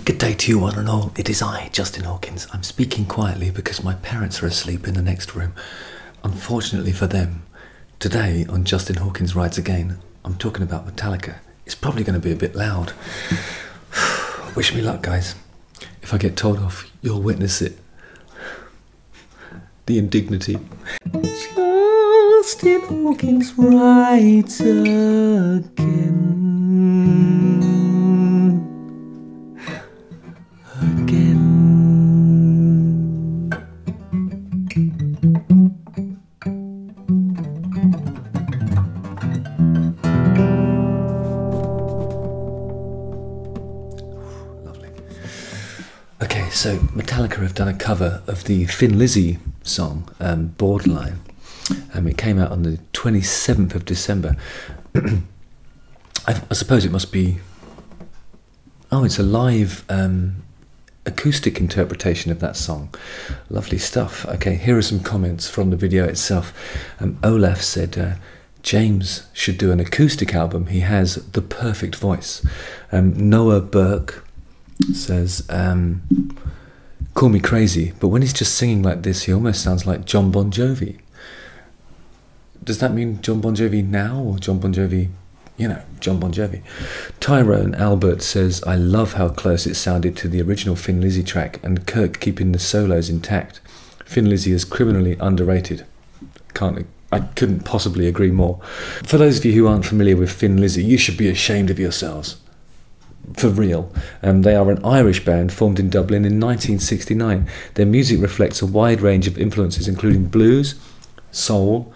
Good day to you one and all. It is I, Justin Hawkins. I'm speaking quietly because my parents are asleep in the next room. Unfortunately for them, today on Justin Hawkins Rides Again, I'm talking about Metallica. It's probably going to be a bit loud. Wish me luck, guys. If I get told off, you'll witness it. The indignity. Justin Hawkins Rides Again. Okay, so Metallica have done a cover of the Thin Lizzy song, Borderline. It came out on the 27th of December. I suppose it must be... Oh, it's a live acoustic interpretation of that song. Lovely stuff. Okay, here are some comments from the video itself. Olaf said, James should do an acoustic album. He has the perfect voice. Noah Burke says, call me crazy, but when he's just singing like this, he almost sounds like John Bon Jovi. Does that mean John Bon Jovi now, or John Bon Jovi, you know, John Bon Jovi? Tyrone Albert says, I love how close it sounded to the original Thin Lizzy track, and Kirk keeping the solos intact. Thin Lizzy is criminally underrated. I couldn't possibly agree more. For those of you who aren't familiar with Thin Lizzy, you should be ashamed of yourselves. For real. They are an Irish band formed in Dublin in 1969. Their music reflects a wide range of influences, including blues, soul,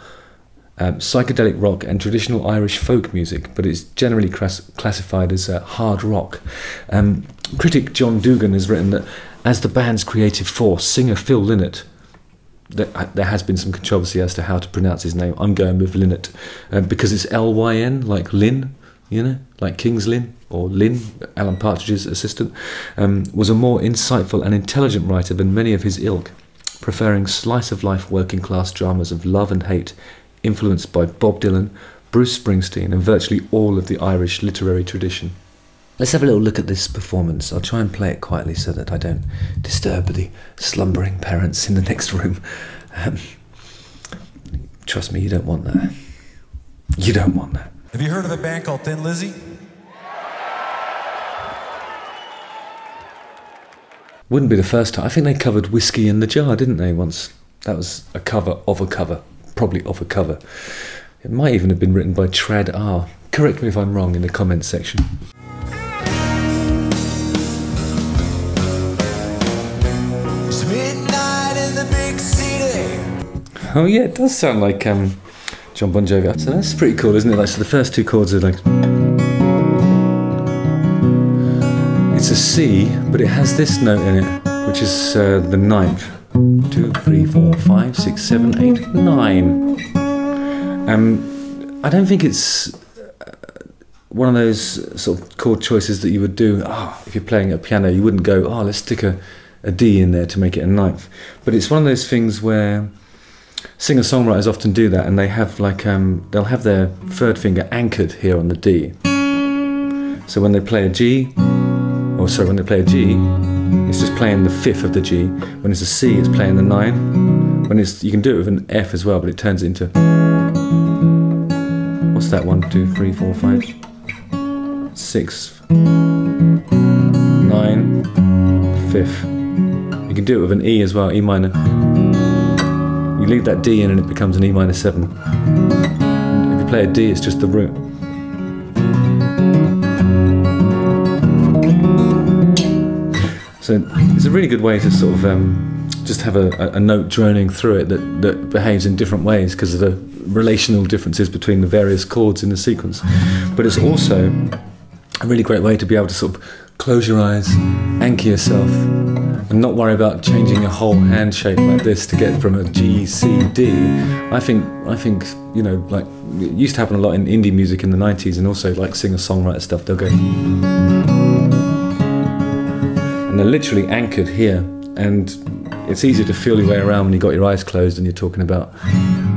psychedelic rock and traditional Irish folk music, but it's generally classified as hard rock. Critic John Dugan has written that as the band's creative force, singer Phil Lynott, there has been some controversy as to how to pronounce his name. I'm going with Lynott because it's L-Y-N, like Lynn, you know, like King's Lynn, or Lynn, Alan Partridge's assistant, was a more insightful and intelligent writer than many of his ilk, preferring slice-of-life working-class dramas of love and hate, influenced by Bob Dylan, Bruce Springsteen, and virtually all of the Irish literary tradition. Let's have a little look at this performance. I'll try and play it quietly so that I don't disturb the slumbering parents in the next room. Trust me, you don't want that. You don't want that. Have you heard of a band called Thin Lizzy? Wouldn't be the first time. I think they covered Whiskey in the Jar, didn't they, once? That was a cover of a cover. Probably of a cover. It might even have been written by Trad R. Correct me if I'm wrong in the comments section. It's midnight in the big city. Oh yeah, it does sound like John Bon Jovi. So that's pretty cool, isn't it? Like, so the first two chords are like... It's a C, but it has this note in it, which is the ninth. 2, 3, 4, 5, 6, 7, 8, 9. I don't think it's one of those sort of chord choices that you would do, if you're playing a piano, you wouldn't go, let's stick a D in there to make it a ninth. But it's one of those things where singer-songwriters often do that, and they have like, they'll have their third finger anchored here on the D. So when they play a G, when they play a G, it's just playing the fifth of the G. When it's a C, it's playing the 9. When it's, you can do it with an F as well, but it turns it into... What's that? 1, 2, 3, 4, 5, 6, 9, fifth. You can do it with an E as well, E minor. You leave that D in and it becomes an E minor 7. If you play a D, it's just the root. So it's a really good way to sort of just have a note droning through it that behaves in different ways because of the relational differences between the various chords in the sequence. But it's also a really great way to be able to sort of close your eyes, anchor yourself, and not worry about changing a whole hand shape like this to get from a G, C, D. I think you know, like, it used to happen a lot in indie music in the 90s, and also like singer-songwriter stuff. They'll go... And they're literally anchored here, and it's easier to feel your way around when you've got your eyes closed and you're talking about,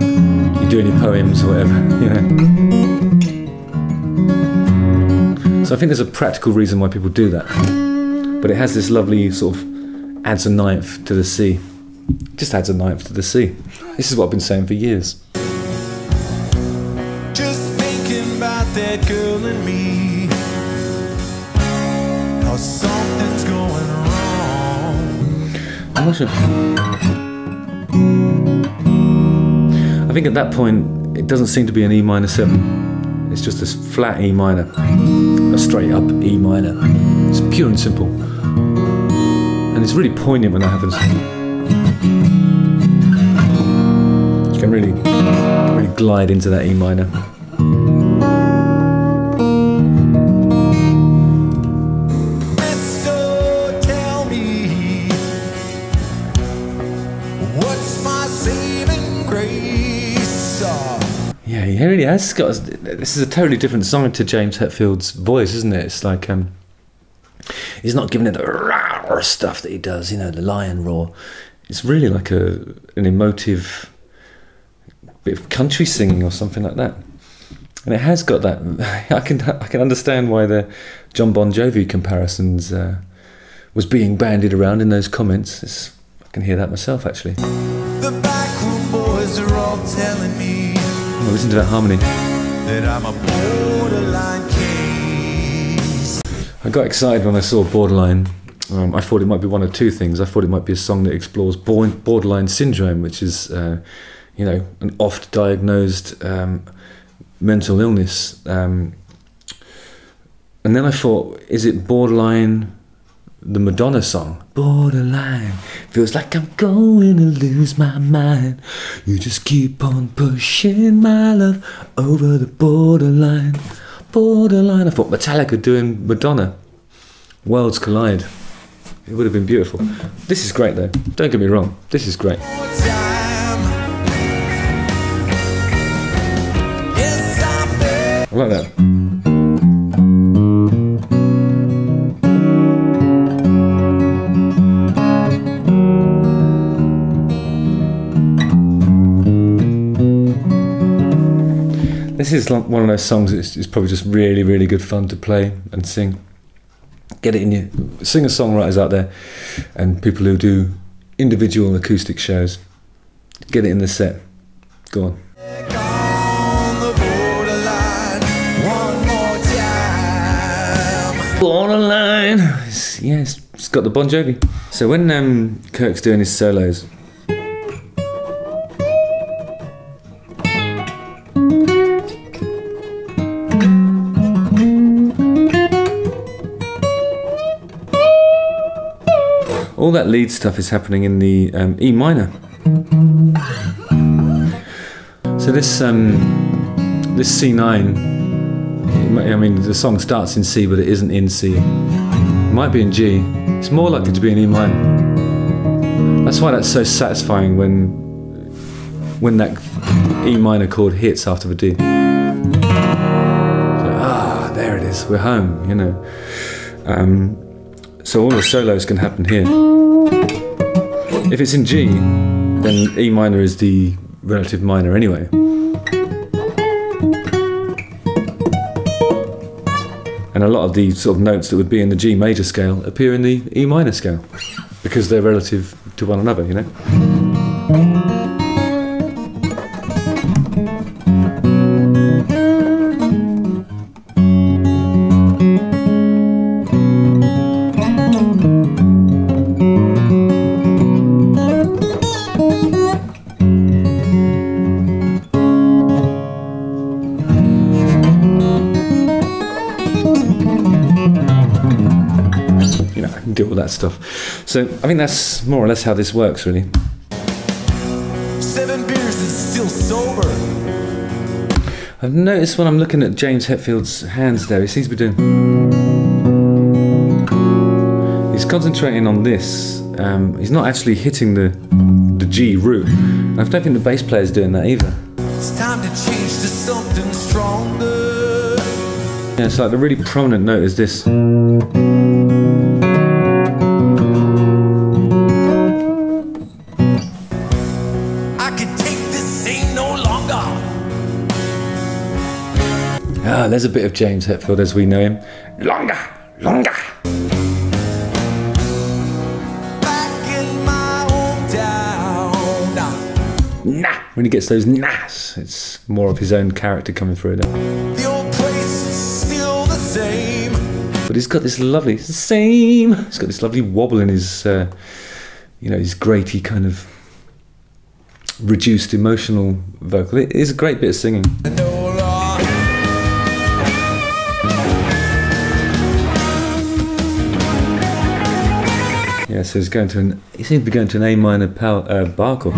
you're doing your poems or whatever, you know. So I think there's a practical reason why people do that. but it has this lovely sort of adds a ninth to the C. Just adds a ninth to the C. This is what I've been saying for years. Just thinking about that girl and me. How something's going wrong. I'm not sure. I think at that point it doesn't seem to be an E minor 7. It's just this flat E minor, a straight up E minor. It's pure and simple, and it's really poignant when that happens. You can really glide into that E minor. Yeah, he really has got. This is a totally different song to James Hetfield's voice, isn't it? It's like he's not giving it the rah stuff that he does, you know, the lion roar. It's really like an emotive bit of country singing or something like that. And it has got that. I can understand why the John Bon Jovi comparisons was being bandied around in those comments. I can hear that myself, actually. The backroom boys are all telling me. Oh, listen to that harmony. That I'm a borderline case. I got excited when I saw Borderline. I thought it might be one of two things. I thought it might be a song that explores borderline syndrome, which is, you know, an oft-diagnosed mental illness. And then I thought, is it Borderline, the Madonna song? Borderline, feels like I'm going to lose my mind. You just keep on pushing my love over the borderline. Borderline. I thought Metallica doing Madonna. Worlds collide. It would have been beautiful. This is great though. Don't get me wrong. This is great. I like that. This is like one of those songs it's probably just really, really good fun to play and sing. Get it in your singer-songwriters out there and people who do individual acoustic shows. Get it in the set. Go on. Borderline. Yeah, it's got the Bon Jovi. So when Kirk's doing his solos, all that lead stuff is happening in the E minor. So this C9, I mean the song starts in C but it isn't in C. It might be in G. It's more likely to be in E minor. That's why that's so satisfying when that E minor chord hits after the D. So, there it is, we're home, you know. So all the solos can happen here. If it's in G, then E minor is the relative minor anyway. And a lot of the sort of notes that would be in the G major scale appear in the E minor scale because they're relative to one another, you know. Do all that stuff. So I think that's more or less how this works, really. 7 beers and still sober. I've noticed when I'm looking at James Hetfield's hands there, he seems to be doing. He's concentrating on this. He's not actually hitting the G root. I don't think the bass player's doing that either. It's time to change to something stronger. Yeah, it's like the really prominent note is this. There's a bit of James Hetfield as we know him. Longer, longer. nah. When he gets those nahs, it's more of his own character coming through there. The old place is still the same. But he's got this lovely, it's the same. He's got this lovely wobble in his, you know, his graty kind of reduced emotional vocal. It is a great bit of singing. Yeah, so he's going to an, he seems to be going to an A minor bar chord.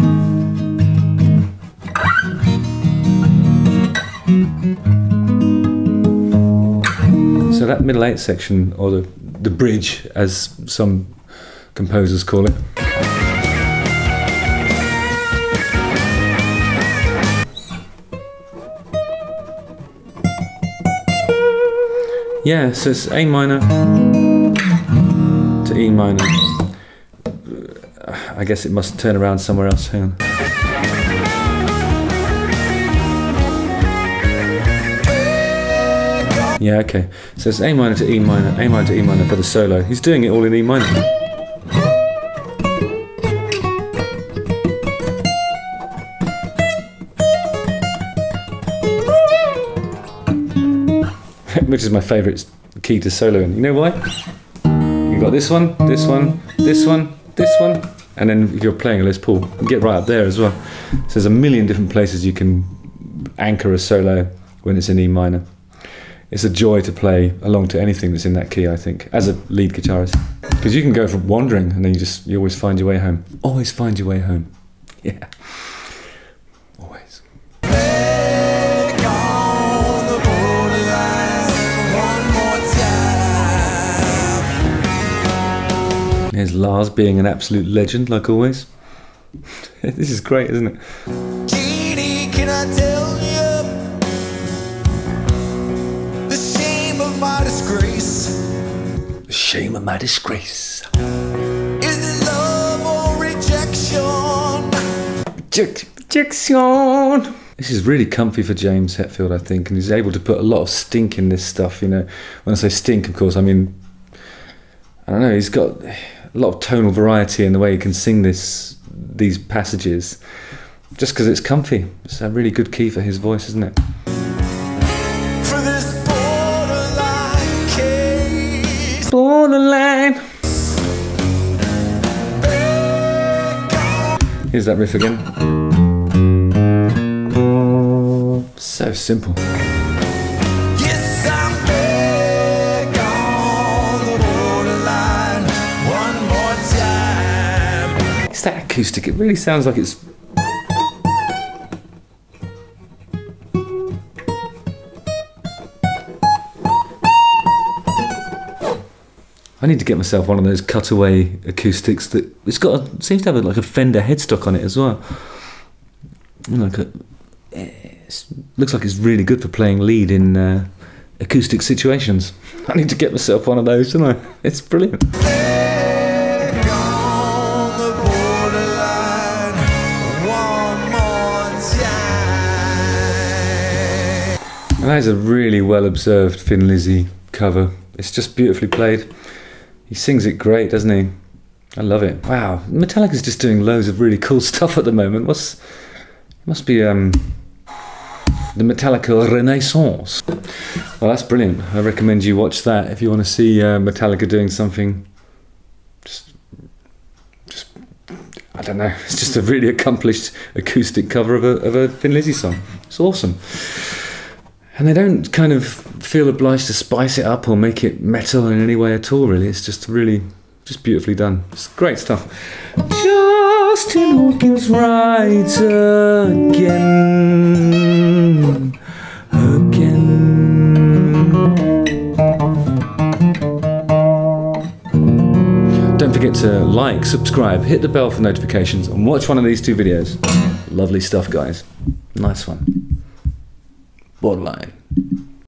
So that middle 8 section, or the bridge, as some composers call it. Yeah, so it's A minor to E minor. I guess it must turn around somewhere else. Hang on. Yeah, okay. So it's A minor to E minor, A minor to E minor for the solo. He's doing it all in E minor. Which is my favourite key to solo in. You know why? You've got this one, this one, this one, this one, and then if you're playing a Les Paul, you get right up there as well. So there's a million different places you can anchor a solo when it's in E minor. It's a joy to play along to anything that's in that key, I think, as a lead guitarist. Because you can go from wandering and then you always find your way home. Always find your way home. Yeah. Always. Here's Lars being an absolute legend, like always. This is great, isn't it? Jeannie, can I tell you the shame of my disgrace? The shame of my disgrace. Is it love or rejection? Rejection. This is really comfy for James Hetfield, I think, and he's able to put a lot of stink in this stuff, you know. When I say stink, of course, I mean, I don't know, he's got a lot of tonal variety in the way he can sing these passages, just because it's comfy. It's a really good key for his voice, isn't it? For this borderline case. Borderline. Here's that riff again. So simple. Yes, I'm back on the borderline one more time. It's that acoustic, it really sounds like it's... I need to get myself one of those cutaway acoustics that it's got seems to have like a Fender headstock on it as well. Like looks like it's really good for playing lead in acoustic situations. I need to get myself one of those, don't I? It's brilliant. Back on the borderline one more time. And that is a really well observed Thin Lizzy cover. It's just beautifully played. He sings it great, doesn't he? I love it. Wow, Metallica's just doing loads of really cool stuff at the moment. It must be the Metallica Renaissance. Well, that's brilliant. I recommend you watch that if you want to see Metallica doing something. Just I don't know. It's just a really accomplished acoustic cover of a Thin Lizzy song. It's awesome. And they don't kind of feel obliged to spice it up or make it metal in any way at all, really. It's just really, just beautifully done. It's great stuff. Justin Hawkins writes again. Don't forget to like, subscribe, hit the bell for notifications, and watch one of these 2 videos. Lovely stuff, guys. Nice one. Borderline.